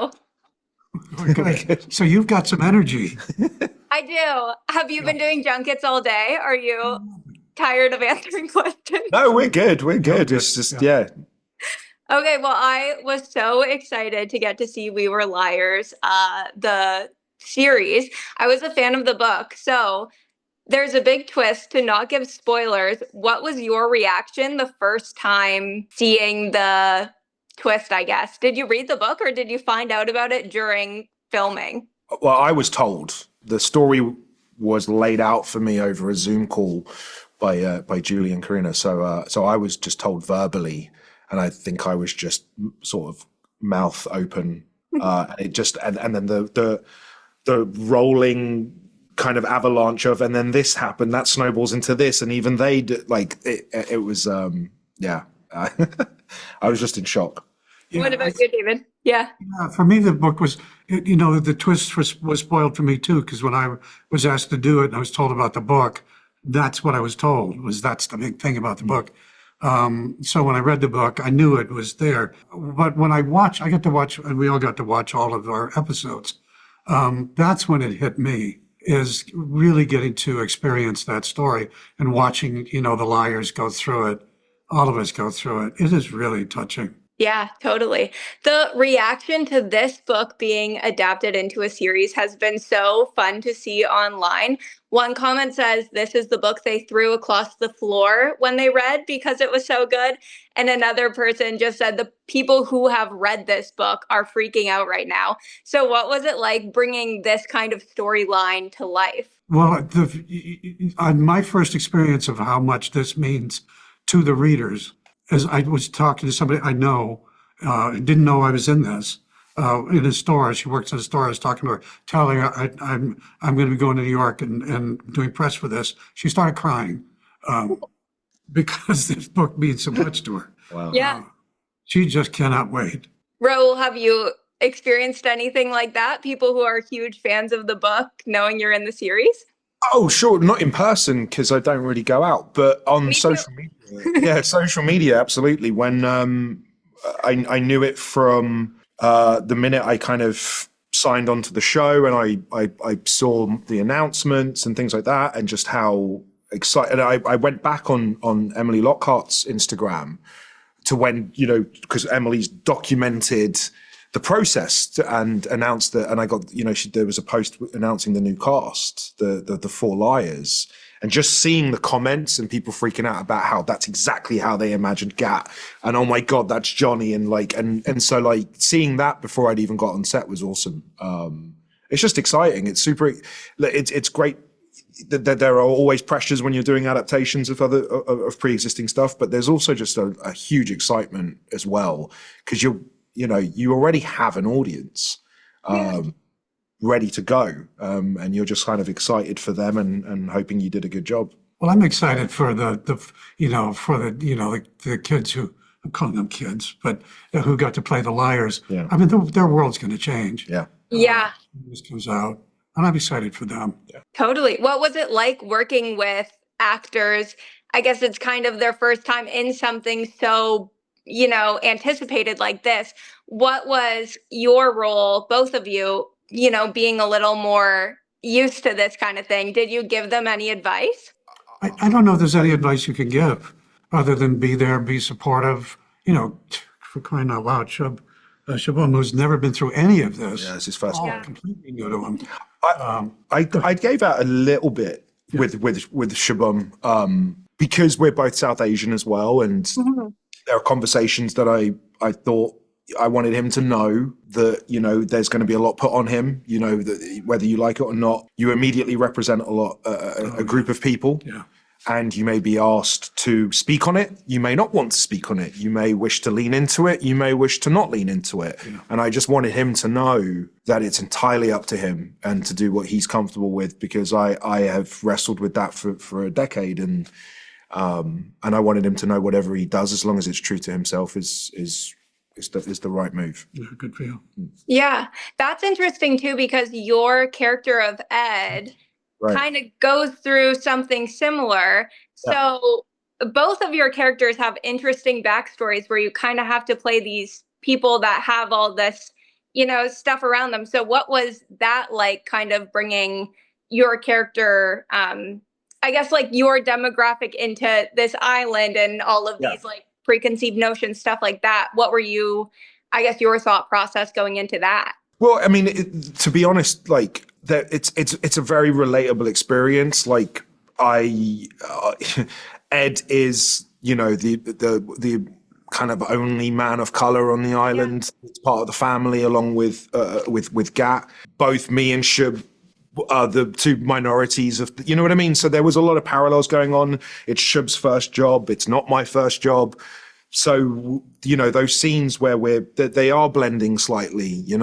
you? Okay. So you've got some energy. I do. Have you been doing junkets all day? Are you tired of answering questions? No, we're good. We're good. Yeah, It's just, yeah. yeah. Okay, well, I was so excited to get to see We Were Liars, the series. I was a fan of the book. So there's a big twist. To not give spoilers, what was your reaction the first time seeing the twist, I guess? Did you read the book or did you find out about it during filming? Well, I was told the story was laid out for me over a Zoom call by Julie and Karina. So I was just told verbally, and I think I was just sort of mouth open. It just and then the rolling kind of avalanche of, and then this happened, that snowballs into this, and even they like it was yeah. I was just in shock. Yeah, What about you, David? Yeah. for me, the book was, the twist was spoiled for me too, because when I was asked to do it and I was told about the book, that's what I was told, that's the big thing about the book. So when I read the book, I knew it was there. But when I got to watch, and we all got to watch all of our episodes, that's when it hit me, is really getting to experience that story and watching, the liars go through it, all of us go through it. It is really touching. Yeah, totally. The reaction to this book being adapted into a series has been so fun to see online. One comment says this is the book they threw across the floor when they read because it was so good. And another person just said the people who have read this book are freaking out right now. So what was it like bringing this kind of storyline to life? Well, my first experience of how much this means to the readers, as I was talking to somebody I know, didn't know I was in this, in a store. She works in a store. I was talking to her, telling her I'm going to be going to New York and doing press for this. She started crying because this book means so much to her. Wow. Yeah. She just cannot wait. Raul, have you experienced anything like that? People who are huge fans of the book knowing you're in the series? Oh, sure. Not in person because I don't really go out, but on social media. Yeah, social media, absolutely. When I knew it from the minute I kind of signed onto the show, and I saw the announcements and things like that, and just how excited I went back on Emily Lockhart's Instagram to when, because Emily's documented the process and announced that, and I got, there was a post announcing the new cast, the four liars, and just seeing the comments and people freaking out about how that's exactly how they imagined Gat, and oh my God, that's Johnny, and so like seeing that before I'd even got on set was awesome. It's just exciting. It's super. It's great. There are always pressures when you're doing adaptations of pre-existing stuff, but there's also just a huge excitement as well because you already have an audience ready to go, and you're just kind of excited for them and hoping you did a good job. Well, I'm excited for the kids who, I'm calling them kids, but who got to play the liars. Yeah. I mean, their world's going to change. Yeah. Yeah. This comes out, and I'm excited for them. Yeah. Totally. What was it like working with actors? I guess it's kind of their first time in something so, anticipated like this. What was your role, both of you, being a little more used to this kind of thing? Did you give them any advice? I don't know if there's any advice you can give other than be there, be supportive, for crying out loud. Shubham, who's never been through any of this. Yeah, it's his first one. Completely new to him. I gave out a little bit with Shubham because we're both South Asian as well, and there are conversations that I thought I wanted him to know that, there's going to be a lot put on him, that whether you like it or not, you immediately represent a group of people. Yeah. And you may be asked to speak on it. You may not want to speak on it. You may wish to lean into it. You may wish to not lean into it. Yeah. And I just wanted him to know that it's entirely up to him and to do what he's comfortable with, because I have wrestled with that for a decade. And I wanted him to know whatever he does, as long as it's true to himself, is the right move. Yeah, good for you. Yeah, that's interesting too, because your character of Ed kind of goes through something similar. Yeah. So both of your characters have interesting backstories where you kind of have to play these people that have all this, stuff around them. So what was that like, kind of bringing your character, I guess, like your demographic into this island and all of these like preconceived notions, stuff like that? What were I guess, your thought process going into that? Well, I mean, to be honest, like that, it's a very relatable experience. Like Ed is, the kind of only man of color on the island. It's part of the family, along with Gat. Both me and Shub are the two minorities of, you know what I mean? So there was a lot of parallels going on. It's Shub's first job. It's not my first job. So, those scenes where they are blending slightly, the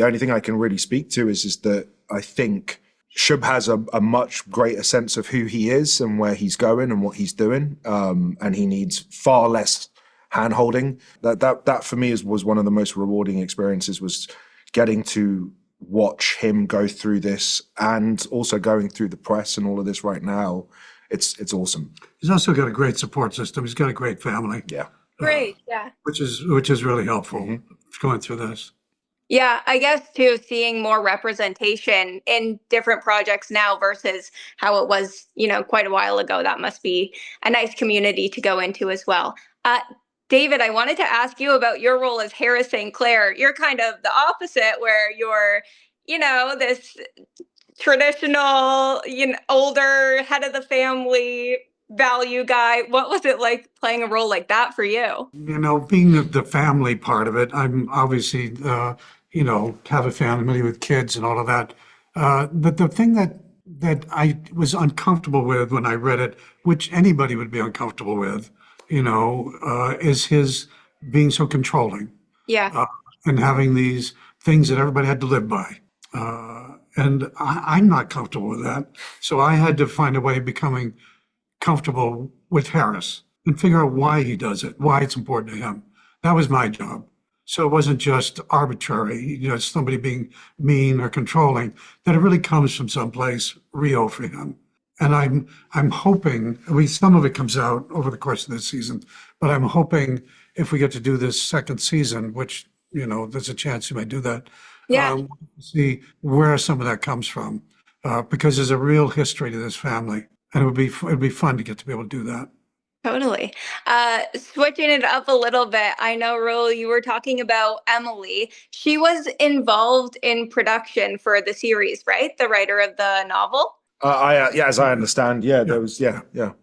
only thing I can really speak to is that I think Shub has a much greater sense of who he is and where he's going and what he's doing. And he needs far less hand-holding. That for me was one of the most rewarding experiences, was getting to watch him go through this, and also going through the press and all of this right now. It's awesome. He's also got a great support system. He's got a great family. Yeah. Great. Yeah. Which is really helpful going through this. Yeah, I guess too, seeing more representation in different projects now versus how it was, quite a while ago. That must be a nice community to go into as well. David, I wanted to ask you about your role as Harris Sinclair. You're kind of the opposite, where you're, this traditional, older head of the family value guy. What was it like playing a role like that for you? Being the family part of it, I'm obviously, have a family with kids and all of that. But the thing that I was uncomfortable with when I read it, which anybody would be uncomfortable with, is his being so controlling. Yeah. And having these things that everybody had to live by. And I'm not comfortable with that. So I had to find a way of becoming comfortable with Harris and figure out why he does it, why it's important to him. That was my job. So it wasn't just arbitrary, somebody being mean or controlling, that it really comes from someplace real for him. And I'm hoping, some of it comes out over the course of this season, but I'm hoping if we get to do this second season, which, there's a chance you may do that, see where some of that comes from, because there's a real history to this family, and it'd be fun to get to be able to do that. Totally. Switching it up a little bit, I know, Rahul, you were talking about Emily. She was involved in production for the series, right? The writer of the novel? As I understand, there was, yeah.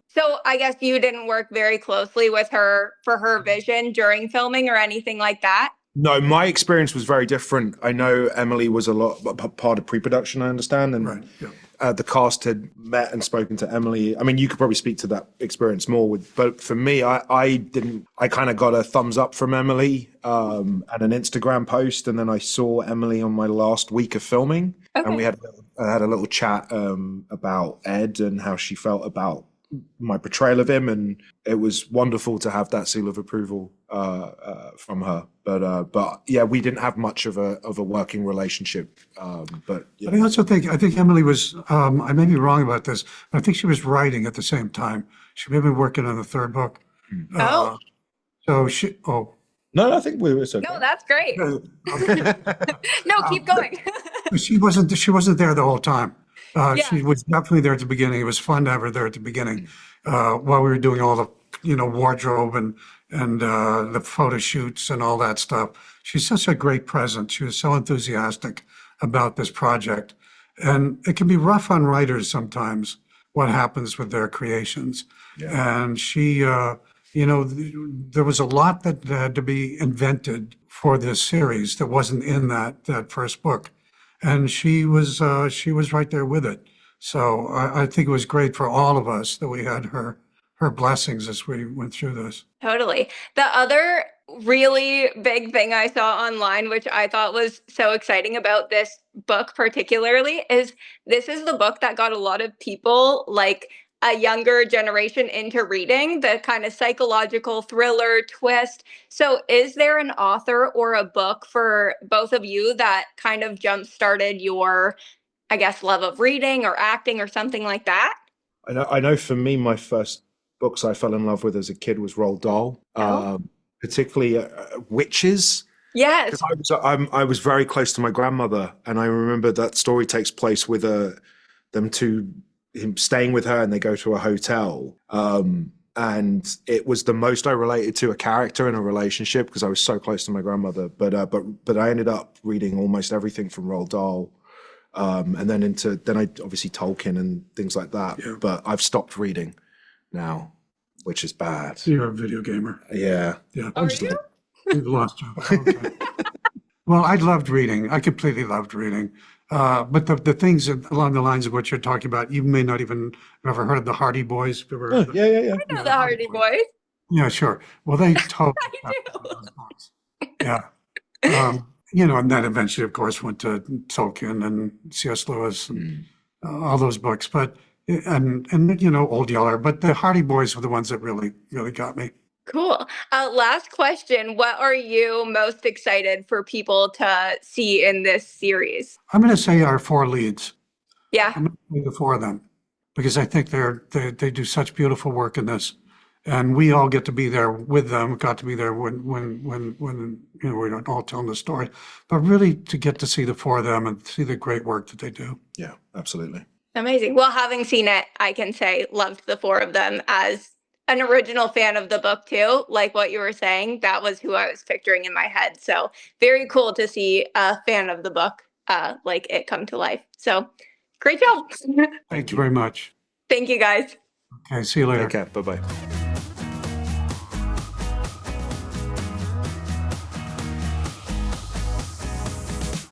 So I guess you didn't work very closely with her for her vision during filming or anything like that? No, my experience was very different. I know Emily was a part of pre-production, I understand, and Right, yeah. the cast had met and spoken to Emily. I mean, you could probably speak to that experience more but for me, I didn't. I kind of got a thumbs up from Emily at an Instagram post, and then I saw Emily on my last week of filming, and we had a little chat about Ed and how she felt about my portrayal of him, and it was wonderful to have that seal of approval from her. But yeah, we didn't have much of a working relationship. But I also think Emily was, I may be wrong about this, but I think she was writing at the same time. She may have been working on the third book. So no, I think we were okay. No, that's great. No, keep going. She wasn't there the whole time. She was definitely there at the beginning. It was fun to have her there at the beginning, while we were doing all the, wardrobe and the photo shoots and all that stuff. She's such a great presence. She was so enthusiastic about this project. And it can be rough on writers sometimes, what happens with their creations. Yeah. And she, there was a lot that had to be invented for this series that wasn't in that first book. And she was right there with it. So I think it was great for all of us that we had her blessings as we went through this. Totally. The other really big thing I saw online, which I thought was so exciting about this book particularly, is this is the book that got a lot of people, like a younger generation, into reading, the kind of psychological thriller twist. So is there an author or a book for both of you that kind of jump-started your, I guess, love of reading or acting or something like that? I know for me, my first books I fell in love with as a kid was Roald Dahl, particularly Witches. Yes. Because I was very close to my grandmother, and I remember that story takes place with him staying with her, and they go to a hotel. And it was the most I related to a character in a relationship because I was so close to my grandmother. But I ended up reading almost everything from Roald Dahl, and then I obviously Tolkien and things like that. Yeah. But I've stopped reading now, which is bad. So you're a video gamer. Yeah. Yeah. Are you? We've lost you. Okay. Well, I loved reading. I completely loved reading. But the things along the lines of what you're talking about, you may not even have ever heard of the Hardy Boys. Yeah. I know the Hardy Boys. Yeah, sure. Well, they totally I got do. those books. Yeah. And that eventually, of course, went to Tolkien and C.S. Lewis and all those books. But and Old Yeller. But the Hardy Boys were the ones that really, really got me. Cool. Last question. What are you most excited for people to see in this series? I'm going to say our 4 leads. Yeah. I'm going to say the 4 of them because I think they do such beautiful work in this, and we all get to be there with them. Got to be there when we're all telling the story, but really to get to see the 4 of them and see the great work that they do. Yeah, absolutely. Amazing. Well, having seen it, I can say loved the 4 of them. As an original fan of the book too, like what you were saying, that was who I was picturing in my head. So very cool to see a fan of the book like it come to life. So great job. Thank you very much. Thank you guys. Okay, see you later. Okay, bye-bye.